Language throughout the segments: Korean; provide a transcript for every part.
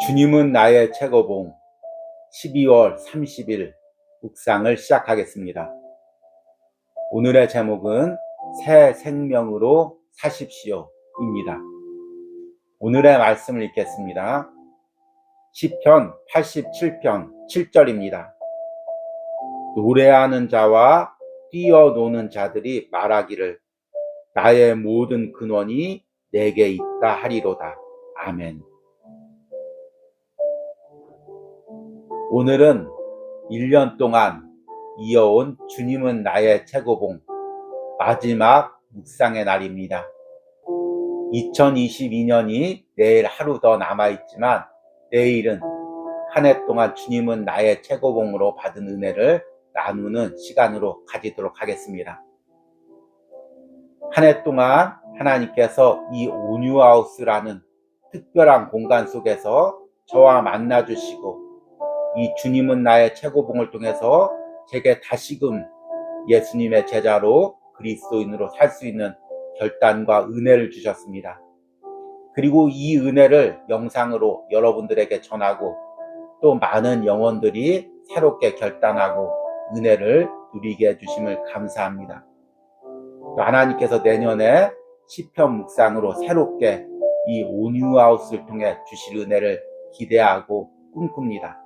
주님은 나의 최고봉 12월 30일 묵상을 시작하겠습니다. 오늘의 제목은 새 생명으로 사십시오 입니다. 오늘의 말씀을 읽겠습니다. 시편 87편 7절입니다. 노래하는 자와 뛰어노는 자들이 말하기를 나의 모든 근원이 내게 있다 하리로다. 아멘. 오늘은 1년 동안 이어온 주님은 나의 최고봉 마지막 묵상의 날입니다. 2022년이 내일 하루 더 남아있지만 내일은 한 해 동안 주님은 나의 최고봉으로 받은 은혜를 나누는 시간으로 가지도록 하겠습니다. 한 해 동안 하나님께서 이 온유하우스라는 특별한 공간 속에서 저와 만나주시고 이 주님은 나의 최고봉을 통해서 제게 다시금 예수님의 제자로 그리스도인으로 살 수 있는 결단과 은혜를 주셨습니다. 그리고 이 은혜를 영상으로 여러분들에게 전하고 또 많은 영혼들이 새롭게 결단하고 은혜를 누리게 해주심을 감사합니다. 또 하나님께서 내년에 시편 묵상으로 새롭게 이 온유하우스를 통해 주실 은혜를 기대하고 꿈꿉니다.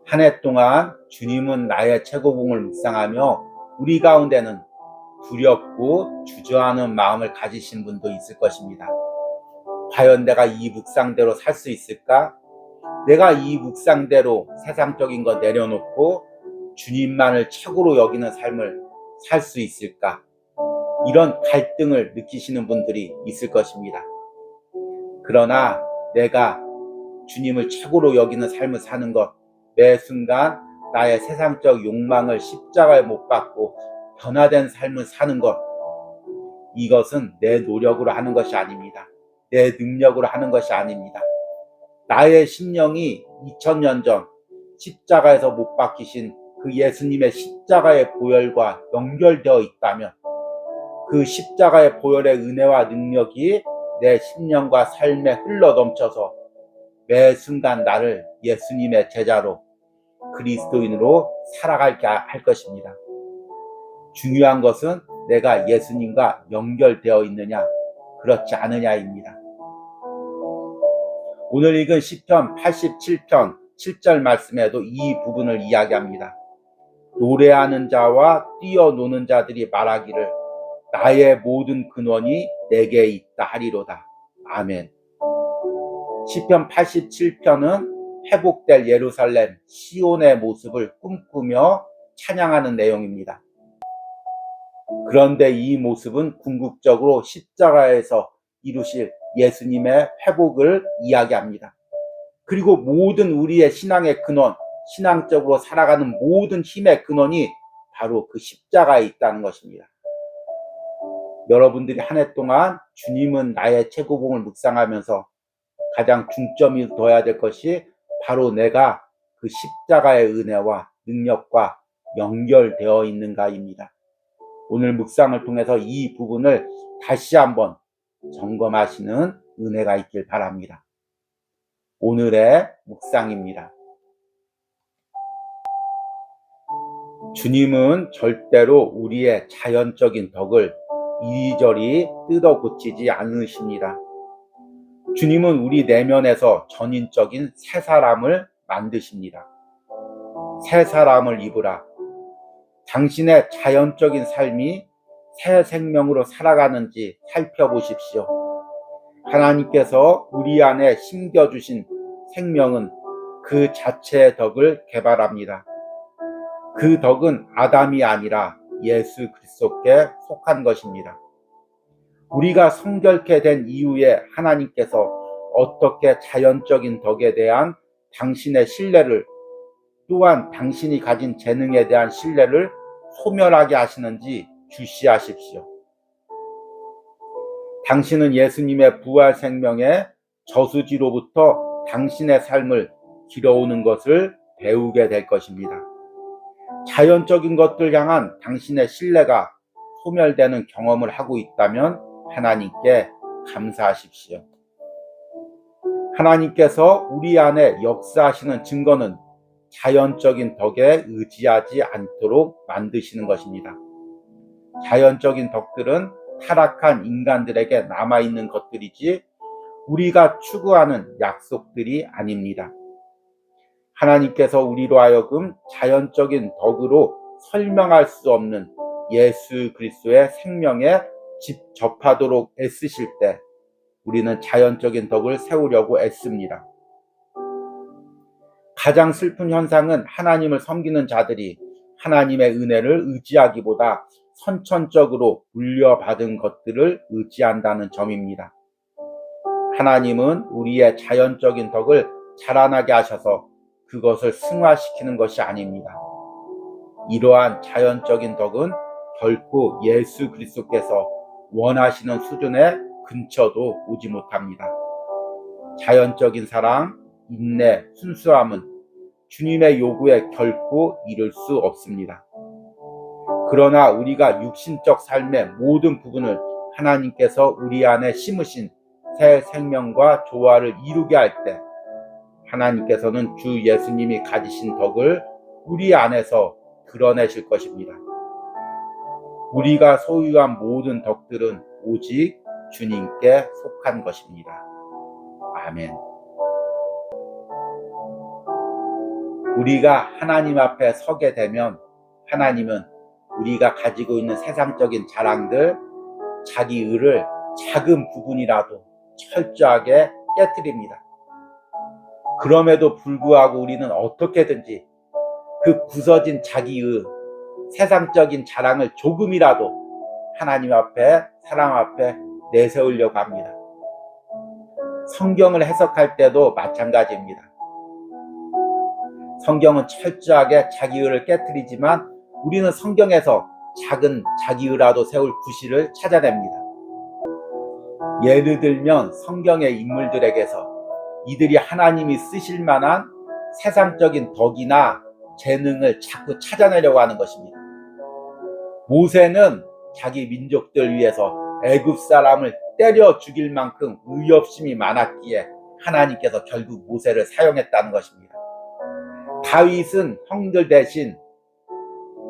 한 해 동안 주님은 나의 최고봉을 묵상하며 우리 가운데는 두렵고 주저하는 마음을 가지신 분도 있을 것입니다. 과연 내가 이 묵상대로 살 수 있을까? 내가 이 묵상대로 세상적인 거 내려놓고 주님만을 최고로 여기는 삶을 살 수 있을까? 이런 갈등을 느끼시는 분들이 있을 것입니다. 그러나 내가 주님을 최고로 여기는 삶을 사는 것, 매 순간 나의 세상적 욕망을 십자가에 못 박고 변화된 삶을 사는 것, 이것은 내 노력으로 하는 것이 아닙니다. 내 능력으로 하는 것이 아닙니다. 나의 심령이 2000년 전 십자가에서 못 박히신 그 예수님의 십자가의 보혈과 연결되어 있다면 그 십자가의 보혈의 은혜와 능력이 내 심령과 삶에 흘러넘쳐서 매 순간 나를 예수님의 제자로 그리스도인으로 살아가게 할 것입니다. 중요한 것은 내가 예수님과 연결되어 있느냐 그렇지 않느냐입니다. 오늘 읽은 시편 87편 7절 말씀에도 이 부분을 이야기합니다. 노래하는 자와 뛰어노는 자들이 말하기를 나의 모든 근원이 내게 있다 하리로다. 아멘. 시편 87편은 회복될 예루살렘 시온의 모습을 꿈꾸며 찬양하는 내용입니다. 그런데 이 모습은 궁극적으로 십자가에서 이루실 예수님의 회복을 이야기합니다. 그리고 모든 우리의 신앙의 근원, 신앙적으로 살아가는 모든 힘의 근원이 바로 그 십자가에 있다는 것입니다. 여러분들이 한 해 동안 주님은 나의 최고봉을 묵상하면서 가장 중점이 둬야 될 것이 바로 내가 그 십자가의 은혜와 능력과 연결되어 있는가입니다. 오늘 묵상을 통해서 이 부분을 다시 한번 점검하시는 은혜가 있길 바랍니다. 오늘의 묵상입니다. 주님은 절대로 우리의 자연적인 덕을 이리저리 뜯어 고치지 않으십니다. 주님은 우리 내면에서 전인적인 새 사람을 만드십니다. 새 사람을 입으라. 당신의 자연적인 삶이 새 생명으로 살아가는지 살펴보십시오. 하나님께서 우리 안에 심겨주신 생명은 그 자체의 덕을 개발합니다. 그 덕은 아담이 아니라 예수 그리스도께 속한 것입니다. 우리가 성결케 된 이후에 하나님께서 어떻게 자연적인 덕에 대한 당신의 신뢰를 또한 당신이 가진 재능에 대한 신뢰를 소멸하게 하시는지 주시하십시오. 당신은 예수님의 부활 생명의 저수지로부터 당신의 삶을 길어오는 것을 배우게 될 것입니다. 자연적인 것들 향한 당신의 신뢰가 소멸되는 경험을 하고 있다면 하나님께 감사하십시오. 하나님께서 우리 안에 역사하시는 증거는 자연적인 덕에 의지하지 않도록 만드시는 것입니다. 자연적인 덕들은 타락한 인간들에게 남아있는 것들이지 우리가 추구하는 약속들이 아닙니다. 하나님께서 우리로 하여금 자연적인 덕으로 설명할 수 없는 예수 그리스도의 생명에 접하도록 애쓰실 때 우리는 자연적인 덕을 세우려고 애씁니다. 가장 슬픈 현상은 하나님을 섬기는 자들이 하나님의 은혜를 의지하기보다 선천적으로 물려받은 것들을 의지한다는 점입니다. 하나님은 우리의 자연적인 덕을 자라나게 하셔서 그것을 승화시키는 것이 아닙니다. 이러한 자연적인 덕은 결코 예수 그리스도께서 원하시는 수준의 근처도 오지 못합니다. 자연적인 사랑, 인내, 순수함은 주님의 요구에 결코 이를 수 없습니다. 그러나 우리가 육신적 삶의 모든 부분을 하나님께서 우리 안에 심으신 새 생명과 조화를 이루게 할 때 하나님께서는 주 예수님이 가지신 덕을 우리 안에서 드러내실 것입니다. 우리가 소유한 모든 덕들은 오직 주님께 속한 것입니다. 아멘. 우리가 하나님 앞에 서게 되면 하나님은 우리가 가지고 있는 세상적인 자랑들, 자기 의를 작은 부분이라도 철저하게 깨트립니다. 그럼에도 불구하고 우리는 어떻게든지 그 부서진 자기의 세상적인 자랑을 조금이라도 하나님 앞에, 사람 앞에 내세우려고 합니다. 성경을 해석할 때도 마찬가지입니다. 성경은 철저하게 자기의를 깨트리지만 우리는 성경에서 작은 자기의라도 세울 구실을 찾아냅니다. 예를 들면 성경의 인물들에게서 이들이 하나님이 쓰실 만한 세상적인 덕이나 재능을 자꾸 찾아내려고 하는 것입니다. 모세는 자기 민족들 위해서 애굽 사람을 때려 죽일 만큼 의협심이 많았기에 하나님께서 결국 모세를 사용했다는 것입니다. 다윗은 형들 대신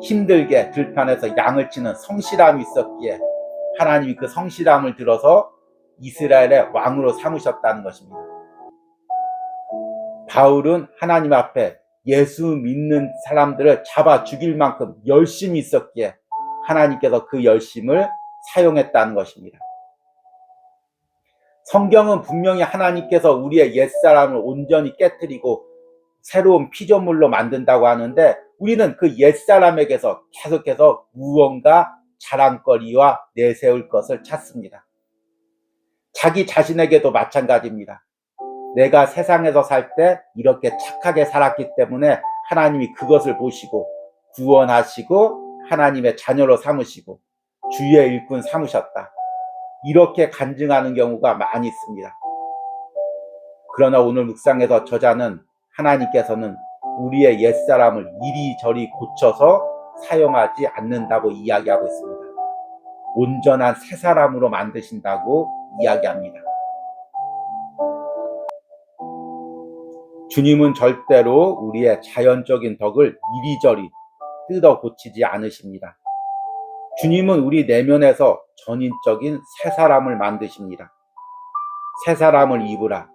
힘들게 들판에서 양을 치는 성실함이 있었기에 하나님이 그 성실함을 들어서 이스라엘의 왕으로 삼으셨다는 것입니다. 바울은 하나님 앞에 예수 믿는 사람들을 잡아 죽일 만큼 열심이 있었기에 하나님께서 그 열심을 사용했다는 것입니다. 성경은 분명히 하나님께서 우리의 옛사람을 온전히 깨트리고 새로운 피조물로 만든다고 하는데 우리는 그 옛사람에게서 계속해서 무언가 자랑거리와 내세울 것을 찾습니다. 자기 자신에게도 마찬가지입니다. 내가 세상에서 살 때 이렇게 착하게 살았기 때문에 하나님이 그것을 보시고 구원하시고 하나님의 자녀로 삼으시고 주의 일꾼 삼으셨다. 이렇게 간증하는 경우가 많이 있습니다. 그러나 오늘 묵상에서 저자는 하나님께서는 우리의 옛사람을 이리저리 고쳐서 사용하지 않는다고 이야기하고 있습니다. 온전한 새 사람으로 만드신다고 이야기합니다. 주님은 절대로 우리의 자연적인 덕을 이리저리 뜯어 고치지 않으십니다. 주님은 우리 내면에서 전인적인 새 사람을 만드십니다. 새 사람을 입으라.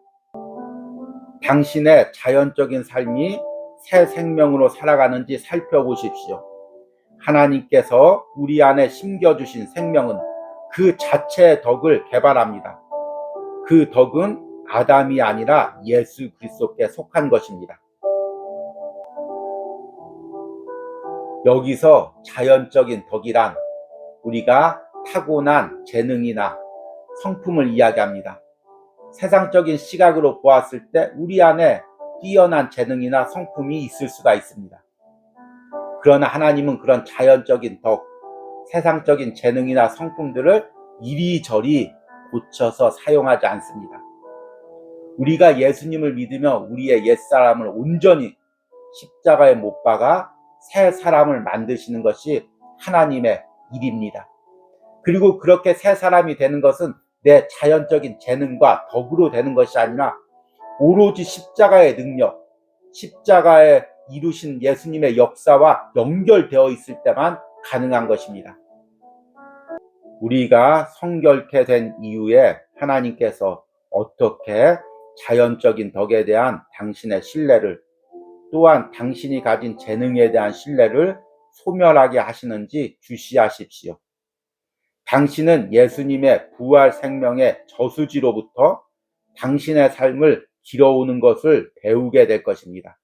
당신의 자연적인 삶이 새 생명으로 살아가는지 살펴보십시오. 하나님께서 우리 안에 심겨주신 생명은 그 자체의 덕을 개발합니다. 그 덕은 아담이 아니라 예수 그리스도께 속한 것입니다. 여기서 자연적인 덕이란 우리가 타고난 재능이나 성품을 이야기합니다. 세상적인 시각으로 보았을 때 우리 안에 뛰어난 재능이나 성품이 있을 수가 있습니다. 그러나 하나님은 그런 자연적인 덕, 세상적인 재능이나 성품들을 이리저리 고쳐서 사용하지 않습니다. 우리가 예수님을 믿으며 우리의 옛사람을 온전히 십자가에 못 박아 새 사람을 만드시는 것이 하나님의 일입니다. 그리고 그렇게 새 사람이 되는 것은 내 자연적인 재능과 덕으로 되는 것이 아니라 오로지 십자가의 능력, 십자가에 이루신 예수님의 역사와 연결되어 있을 때만 가능한 것입니다. 우리가 성결케 된 이후에 하나님께서 어떻게 자연적인 덕에 대한 당신의 신뢰를, 또한 당신이 가진 재능에 대한 신뢰를 소멸하게 하시는지 주시하십시오. 당신은 예수님의 부활 생명의 저수지로부터 당신의 삶을 길어오는 것을 배우게 될 것입니다.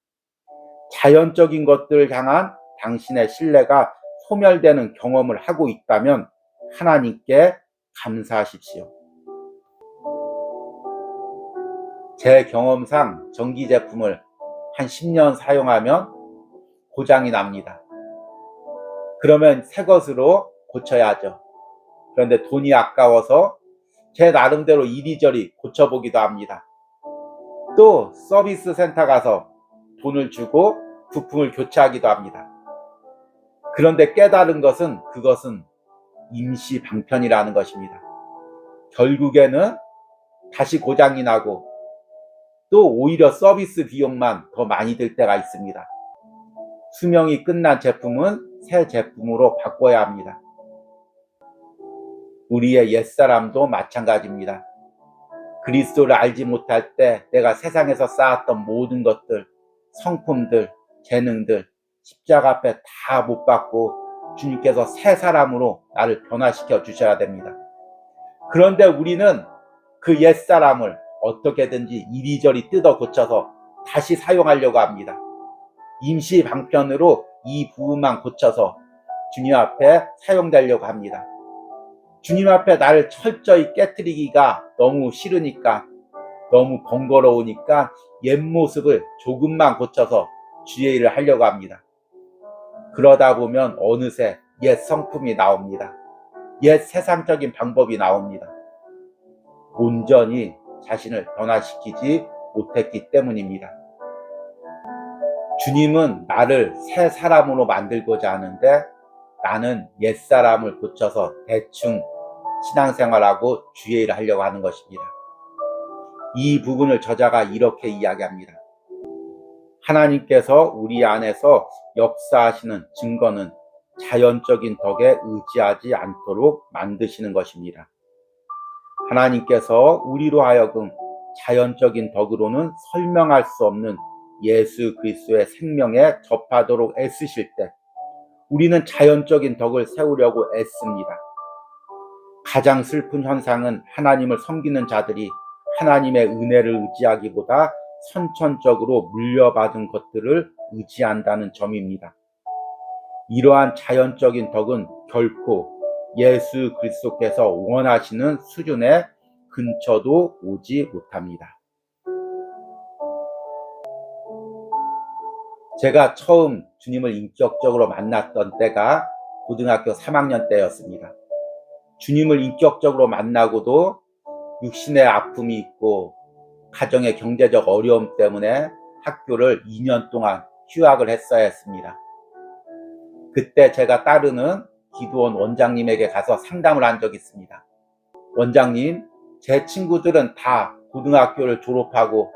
자연적인 것들을 향한 당신의 신뢰가 소멸되는 경험을 하고 있다면 하나님께 감사하십시오. 제 경험상 전기 제품을 한 10년 사용하면 고장이 납니다. 그러면 새 것으로 고쳐야죠. 그런데 돈이 아까워서 제 나름대로 이리저리 고쳐보기도 합니다. 또 서비스 센터 가서 돈을 주고 부품을 교체하기도 합니다. 그런데 깨달은 것은 그것은 임시 방편이라는 것입니다. 결국에는 다시 고장이 나고 또 오히려 서비스 비용만 더 많이 들 때가 있습니다. 수명이 끝난 제품은 새 제품으로 바꿔야 합니다. 우리의 옛사람도 마찬가지입니다. 그리스도를 알지 못할 때 내가 세상에서 쌓았던 모든 것들, 성품들, 재능들 십자가 앞에 다 못 박고 주님께서 새 사람으로 나를 변화시켜 주셔야 됩니다. 그런데 우리는 그 옛사람을 어떻게든지 이리저리 뜯어 고쳐서 다시 사용하려고 합니다. 임시 방편으로 이 부분만 고쳐서 주님 앞에 사용되려고 합니다. 주님 앞에 나를 철저히 깨트리기가 너무 싫으니까, 너무 번거로우니까 옛 모습을 조금만 고쳐서 주의 일을 하려고 합니다. 그러다 보면 어느새 옛 성품이 나옵니다. 옛 세상적인 방법이 나옵니다. 온전히 자신을 변화시키지 못했기 때문입니다. 주님은 나를 새 사람으로 만들고자 하는데 나는 옛사람을 고쳐서 대충 신앙생활하고 주의 일을 하려고 하는 것입니다. 이 부분을 저자가 이렇게 이야기합니다. 하나님께서 우리 안에서 역사하시는 증거는 자연적인 덕에 의지하지 않도록 만드시는 것입니다. 하나님께서 우리로 하여금 자연적인 덕으로는 설명할 수 없는 예수 그리스도의 생명에 접하도록 애쓰실 때 우리는 자연적인 덕을 세우려고 애씁니다. 가장 슬픈 현상은 하나님을 섬기는 자들이 하나님의 은혜를 의지하기보다 선천적으로 물려받은 것들을 의지한다는 점입니다. 이러한 자연적인 덕은 결코 예수 그리스도께서 원하시는 수준의 근처도 오지 못합니다. 제가 처음 주님을 인격적으로 만났던 때가 고등학교 3학년 때였습니다. 주님을 인격적으로 만나고도 육신의 아픔이 있고 가정의 경제적 어려움 때문에 학교를 2년 동안 휴학을 했어야 했습니다. 그때 제가 따르는 기도원 원장님에게 가서 상담을 한 적이 있습니다. 원장님, 제 친구들은 다 고등학교를 졸업하고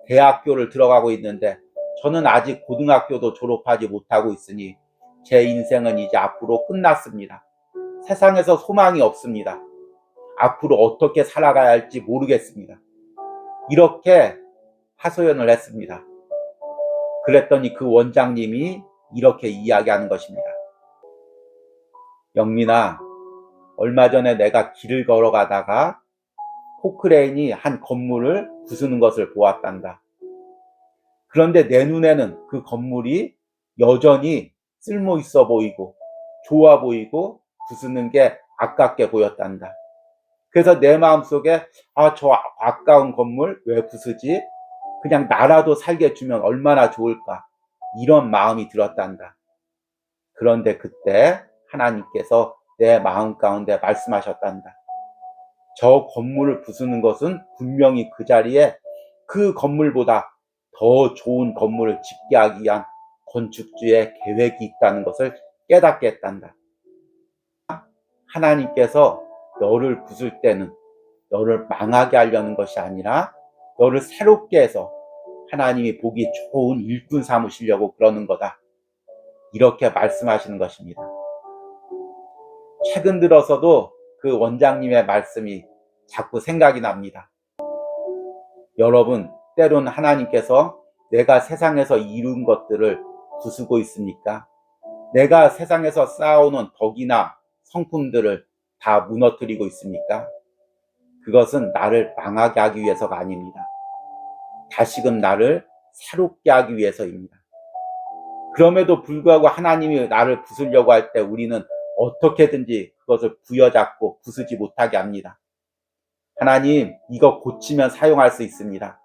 대학교를 들어가고 있는데 저는 아직 고등학교도 졸업하지 못하고 있으니 제 인생은 이제 앞으로 끝났습니다. 세상에서 소망이 없습니다. 앞으로 어떻게 살아가야 할지 모르겠습니다. 이렇게 하소연을 했습니다. 그랬더니 그 원장님이 이렇게 이야기하는 것입니다. 영민아, 얼마 전에 내가 길을 걸어가다가 포크레인이 한 건물을 부수는 것을 보았단다. 그런데 내 눈에는 그 건물이 여전히 쓸모 있어 보이고 좋아 보이고 부수는 게 아깝게 보였단다. 그래서 내 마음속에 저 아까운 건물 왜 부수지? 그냥 나라도 살게 주면 얼마나 좋을까? 이런 마음이 들었단다. 그런데 그때 하나님께서 내 마음 가운데 말씀하셨단다. 저 건물을 부수는 것은 분명히 그 자리에 그 건물보다 더 좋은 건물을 짓게 하기 위한 건축주의 계획이 있다는 것을 깨닫게 했단다. 하나님께서 너를 부술 때는 너를 망하게 하려는 것이 아니라 너를 새롭게 해서 하나님이 보기 좋은 일꾼 삼으시려고 그러는 거다. 이렇게 말씀하시는 것입니다. 최근 들어서도 그 원장님의 말씀이 자꾸 생각이 납니다. 여러분, 때론 하나님께서 내가 세상에서 이룬 것들을 부수고 있습니까? 내가 세상에서 쌓아오는 덕이나 성품들을 다 무너뜨리고 있습니까? 그것은 나를 망하게 하기 위해서가 아닙니다. 다시금 나를 새롭게 하기 위해서입니다. 그럼에도 불구하고 하나님이 나를 부수려고 할 때 우리는 어떻게든지 그것을 부여잡고 부수지 못하게 합니다. 하나님, 이거 고치면 사용할 수 있습니다.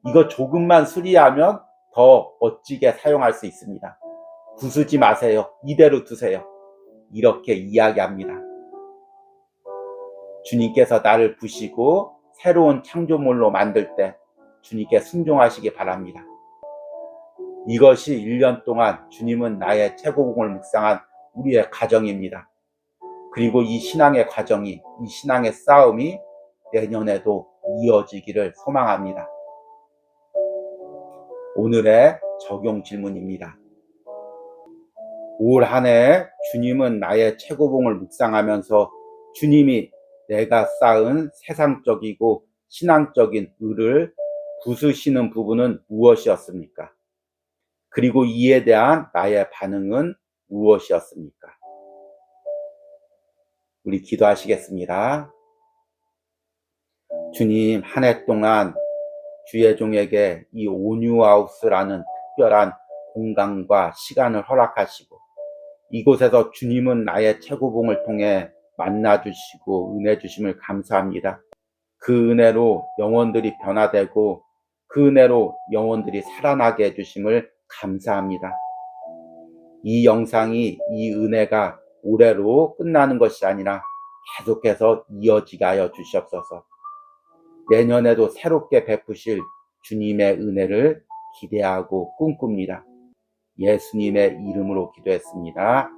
이거 조금만 수리하면 더 멋지게 사용할 수 있습니다. 부수지 마세요. 이대로 두세요. 이렇게 이야기합니다. 주님께서 나를 부시고 새로운 창조물로 만들 때 주님께 순종하시기 바랍니다. 이것이 1년 동안 주님은 나의 최고봉을 묵상한 우리의 과정입니다. 그리고 이 신앙의 과정이, 이 신앙의 싸움이 내년에도 이어지기를 소망합니다. 오늘의 적용 질문입니다. 올 한 해 주님은 나의 최고봉을 묵상하면서 주님이 내가 쌓은 세상적이고 신앙적인 의를 부수시는 부분은 무엇이었습니까? 그리고 이에 대한 나의 반응은 무엇이었습니까? 우리 기도하시겠습니다. 주님, 한 해 동안 주의 종에게 이 온유하우스라는 특별한 공간과 시간을 허락하시고 이곳에서 주님은 나의 최고봉을 통해 만나주시고 은혜 주심을 감사합니다. 그 은혜로 영혼들이 변화되고 그 은혜로 영혼들이 살아나게 해주심을 감사합니다. 이 영상이, 이 은혜가 올해로 끝나는 것이 아니라 계속해서 이어지게 하여 주시옵소서. 내년에도 새롭게 베푸실 주님의 은혜를 기대하고 꿈꿉니다. 예수님의 이름으로 기도했습니다.